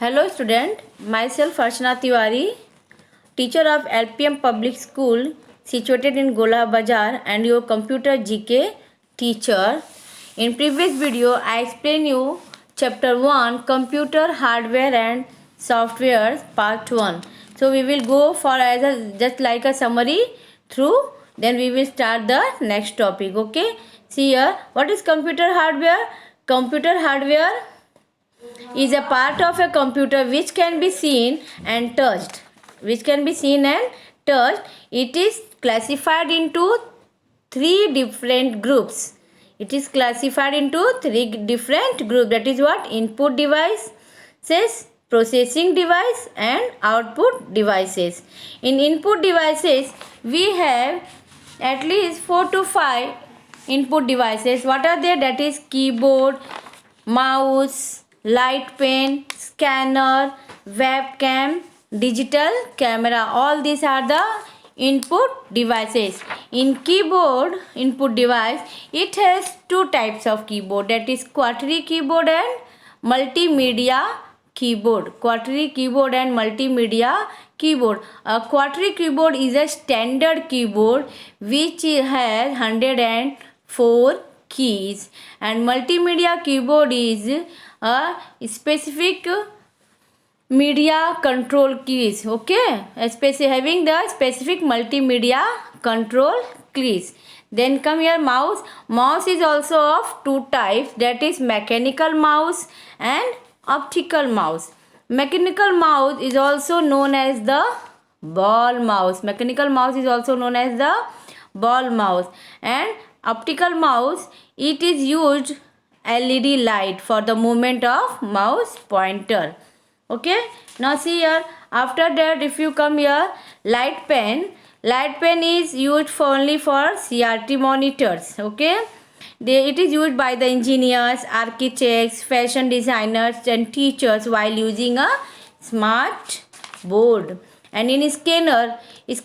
Hello student, myself Archana Tiwari, teacher of LPM Public School situated in Gola Bazar and your computer GK teacher. In previous video I explained you chapter 1 computer hardware and software part 1. So we will go for just like a summary through, then we will start the next topic. Okay, see here, what is computer hardware? Computer hardware is a part of a computer which can be seen and touched. It is classified into three different groups. That is what? Input devices, processing device and output devices. In input devices we have at least 4 to 5 input devices. What are they? That is keyboard, mouse, light pen, scanner, webcam, digital camera. All these are the input devices. In keyboard input device, it has two types of keyboard, that is quadri keyboard and multimedia keyboard. Quadri keyboard and multimedia keyboard. A quadri keyboard is a standard keyboard which has 104 keys, and multimedia keyboard is a specific media control keys. Okay, having the specific multimedia control keys. Then come here mouse. Mouse is also of two types, that is mechanical mouse and optical mouse. Mechanical mouse is also known as the ball mouse. And optical mouse, it is used LED light for the movement of mouse pointer. Okay, now see here, after that if you come here, light pen is used only for CRT monitors. Okay, it is used by the engineers, architects, fashion designers and teachers while using a smart board. And in scanner is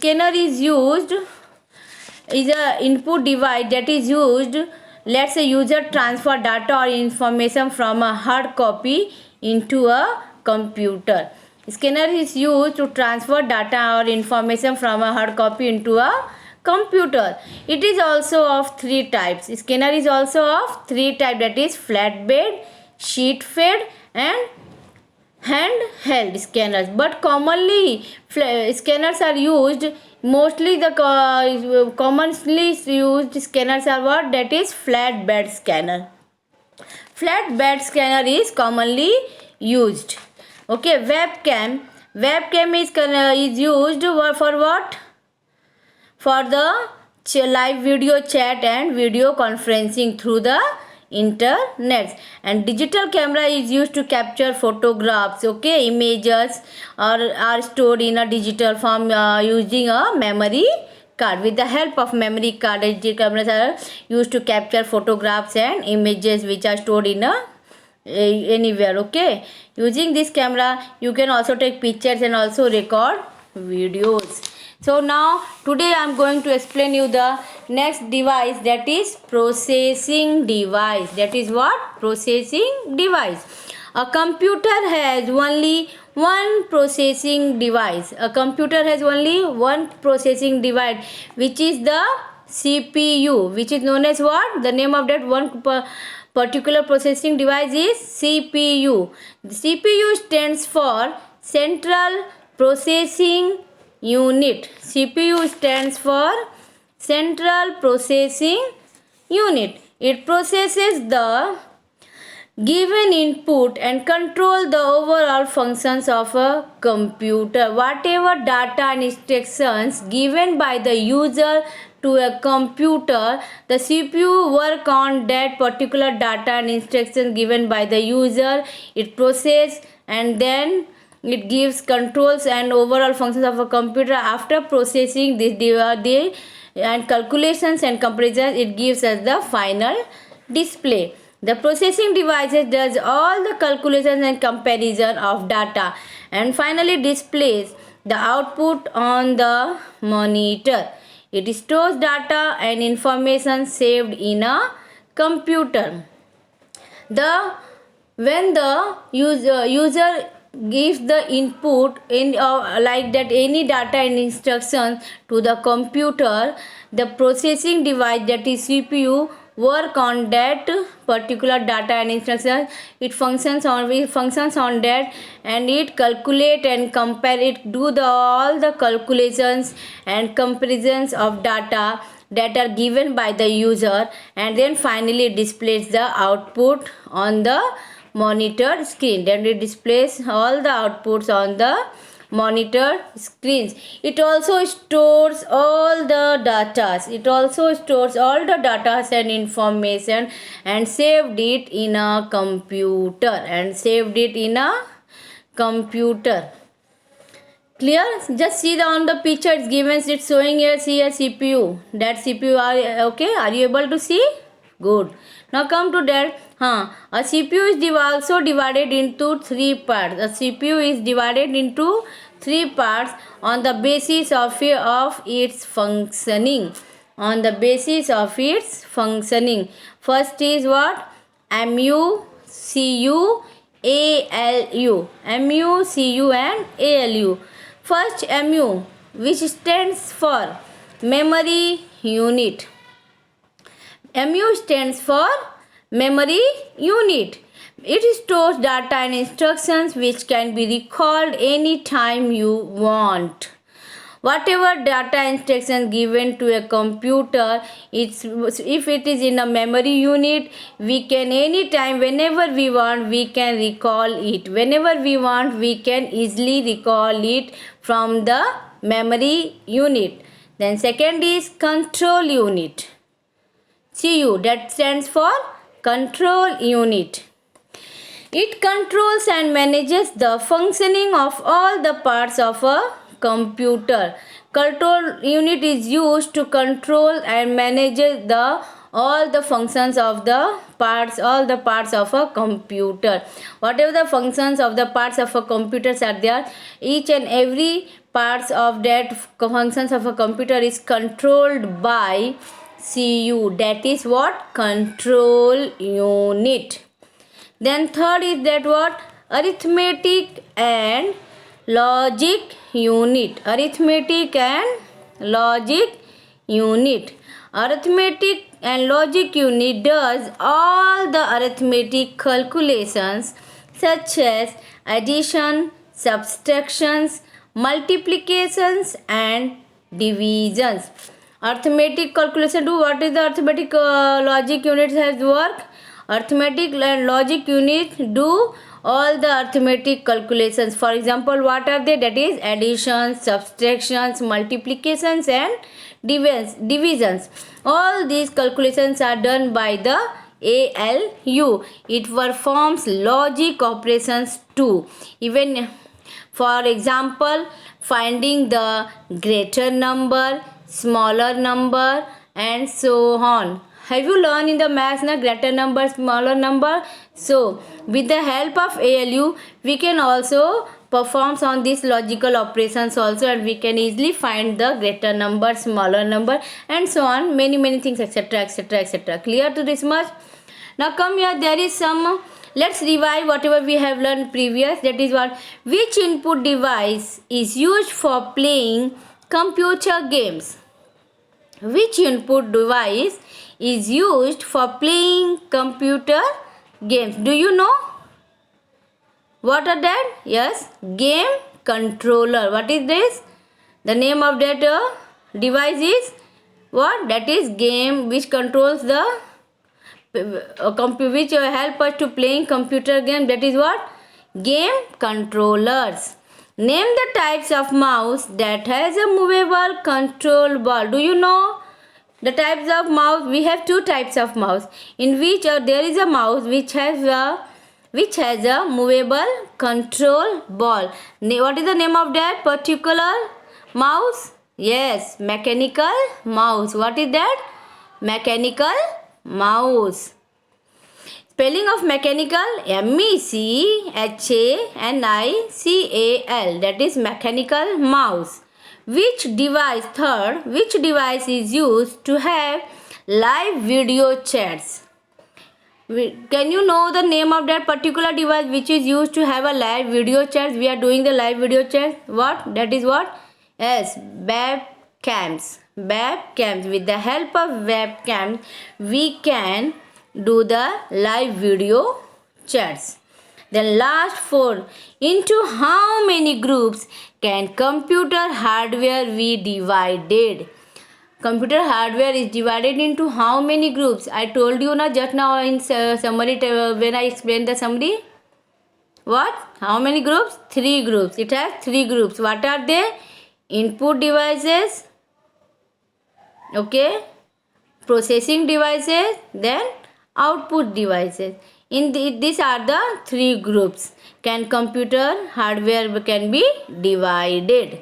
a input device that is used, let's say user transfer data or information from a hard copy into a computer. Scanner is used to transfer data or information from a hard copy into a computer. It is also of three types. Scanner is also of three types, that is flatbed, sheet fed and handheld scanners. But commonly scanners are used, mostly the commonly used scanners are what? That is flatbed scanner. Flatbed scanner is commonly used. Okay, webcam is used for what? For the live video chat and video conferencing through the internet. And digital camera is used to capture photographs. Okay, images are stored in a digital form using a memory card. With the help of memory card, digital cameras are used to capture photographs and images which are stored in anywhere. Okay, using this camera you can also take pictures and also record videos. So now today I am going to explain you the next device, that is processing device. That is what? Processing device. A computer has only one processing device. Which is the CPU, which is known as what? The name of that one particular processing device is CPU. The CPU stands for Central Processing Unit. CPU stands for Central Processing Unit. It processes the given input and control the overall functions of a computer. Whatever data and instructions given by the user to a computer, the CPU work on that particular data and instructions given by the user. It processes and then it gives controls and overall functions of a computer. After processing this and calculations and comparisons, it gives us the final display. The processing devices does all the calculations and comparison of data and finally displays the output on the monitor. It stores data and information saved in a computer. When the user gives the input in like that any data and instructions to the computer, the processing device, that is CPU, work on that particular data and instructions. It functions on that, and it calculate and compare it, do the all the calculations and comparisons of data that are given by the user, and then finally displays the output on the monitor screen. Then it displays all the outputs on the monitor screens. It also stores all the data. And information, and saved it in a computer. Clear? Just see on the picture, it's given, it's showing here, see a CPU. That CPU are okay? Are you able to see? Good. Now come to that. A CPU is also divided into three parts. A CPU is divided into three parts on the basis of its functioning. First is what? MU, CU, ALU. MU, CU and ALU. First, MU, which stands for memory unit. MU stands for memory unit. It stores data and instructions which can be recalled anytime you want. Whatever data instruction given to a computer, if it is in a memory unit, we can anytime, whenever we want, we can recall it. Whenever we want, we can easily recall it from the memory unit. Then second is control unit. CU, that stands for control unit. It controls and manages the functioning of all the parts of a computer. Control unit is used to control and manage all the functions of the parts, all the parts of a computer. Whatever the functions of the parts of a computers are there, each and every parts of that functions of a computer is controlled by CU. That is what? Control unit. Then third is that what? Arithmetic and logic unit. Arithmetic and logic unit. Arithmetic and logic unit does all the arithmetic calculations such as addition, subtractions, multiplications and divisions. Arithmetic calculation do what is the arithmetic logic unit has work? Arithmetic and logic unit do all the arithmetic calculations. For example, what are they? That is additions, subtractions, multiplications and divisions. All these calculations are done by the ALU. It performs logic operations too. Even for example, finding the greater number, smaller number and so on. Have you learned in the maths na greater number, smaller number? So with the help of ALU, we can also perform on these logical operations also, and we can easily find the greater number, smaller number and so on, many things, etc. Clear to this much? Now come here, there is some, let's revise whatever we have learned previous. That is what? Which input device is used for playing computer games? Which input device is used for playing computer games? Do you know? What are that? Yes, game controller. What is this? The name of that device is what? That is game which controls the which help us to playing computer game. That is what? Game controllers. Name the types of mouse that has a movable control ball. Do you know the types of mouse? We have two types of mouse, in which there is a mouse which has a movable control ball. What is the name of that particular mouse? Yes, mechanical mouse. What is that? Mechanical mouse. Spelling of mechanical, MECHANICAL. That is mechanical mouse. Which device is used to have live video chats? Can you know the name of that particular device which is used to have a live video chat? We are doing the live video chat. What? That is what? Yes, webcams. Webcams. With the help of webcams, we can do the live video chats. Then last four. Into how many groups can computer hardware be divided? Computer hardware is divided into how many groups? I told you na just now in summary when I explained the summary. What? How many groups? 3 groups. It has 3 groups. What are they? Input devices, okay, processing devices, then output devices. These are the 3 groups. Can computer hardware can be divided.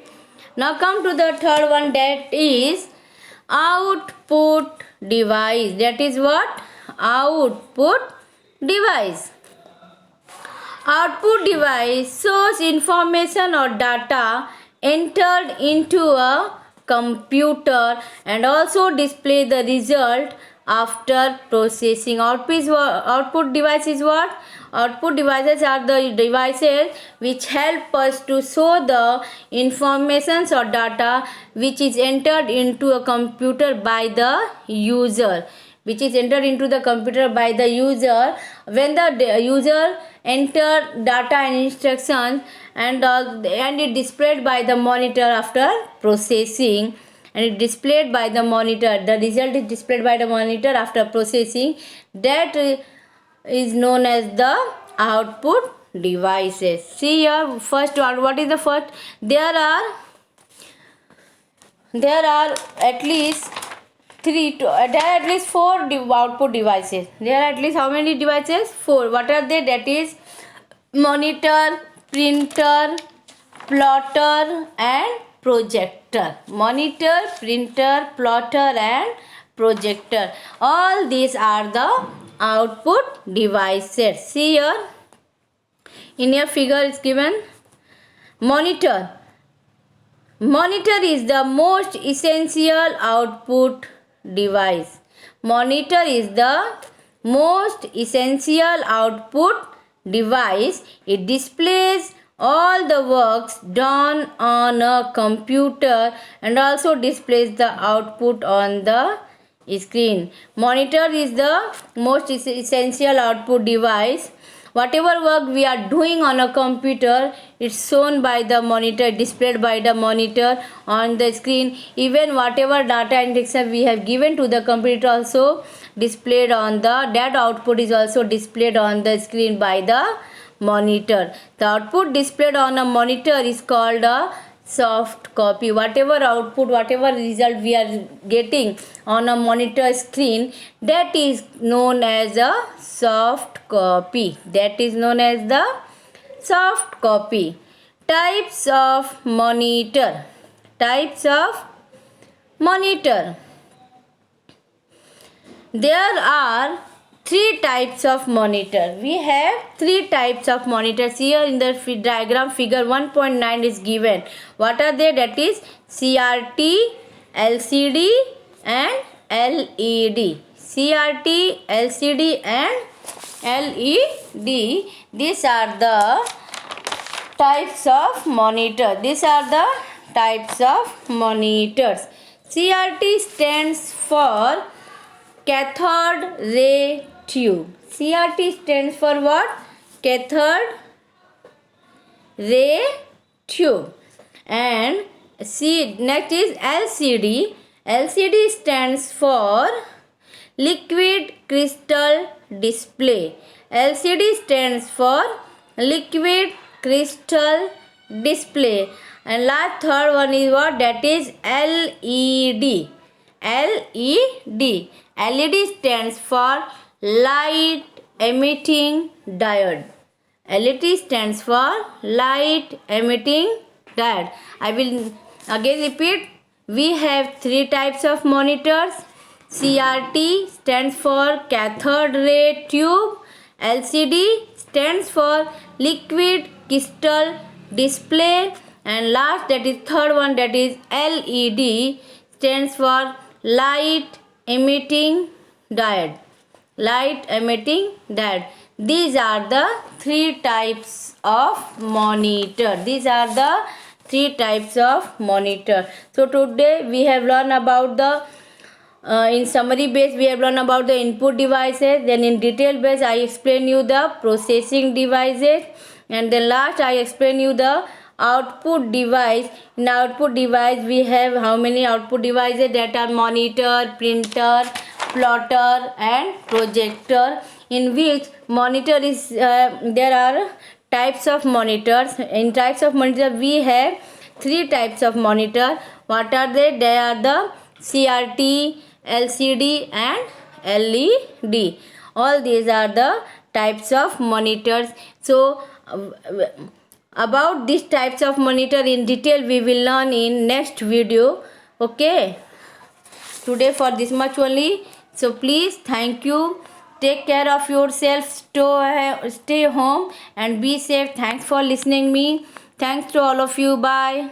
Now come to the third one, that is output device. That is what? Output device. Output device shows information or data entered into a computer and also display the result after processing. Output device is what? Output devices are the devices which help us to show the information or data which is entered into a computer by the user. Which is entered into the computer by the user. When the user enter data and instructions and it displayed by the monitor after processing, and it displayed by the monitor, the result is displayed by the monitor after processing. That is known as the output devices. See here, first one. What is the first? There are at least 4 output devices. There are at least how many devices? 4. What are they? That is monitor, printer, plotter and projector. Monitor, printer, plotter and projector. All these are the output devices. See here, in your figure is given monitor. Monitor is the most essential output device. Monitor is the most essential output device. It displays all the works done on a computer and also displays the output on the screen. Monitor is the most essential output device. Whatever work we are doing on a computer, it's shown by the monitor, displayed by the monitor on the screen. Even whatever data and data we have given to the computer also displayed on that output is also displayed on the screen by the monitor. The output displayed on a monitor is called a soft copy. Whatever output, whatever result we are getting on a monitor screen, that is known as a soft copy. That is known as the soft copy. Types of monitor. Types of monitor. There are 3 types of monitor. We have 3 types of monitors. Here in the diagram figure 1.9 is given. What are they? That is CRT, LCD and LED. CRT, LCD and LED. These are the types of monitor. These are the types of monitors. CRT stands for cathode ray tube. CRT stands for what? Cathode ray tube. And next is LCD. LCD stands for liquid crystal display. LCD stands for liquid crystal display. And last third one is what? That is LED. LED. LED stands for light emitting diode. LED stands for light emitting diode. I will again repeat. We have 3 types of monitors. CRT stands for cathode ray tube. LCD stands for liquid crystal display. And last, that is third one, that is LED stands for light emitting diode. light emitting diode. These are the three types of monitor. These are the three types of monitor. So today we have learned about the in summary base we have learned about the input devices, then in detail base I explain you the processing devices, and then last I explain you the output device. In output device we have how many output devices, that are monitor, printer, plotter and projector, in which monitor is there are types of monitors. In types of monitor we have three types of monitor. What are they? They are the CRT, LCD and LED. All these are the types of monitors. So about these types of monitor in detail we will learn in next video. Okay, today for this much only. So please, thank you, take care of yourself, stay home and be safe. Thanks for listening me. Thanks to all of you. Bye.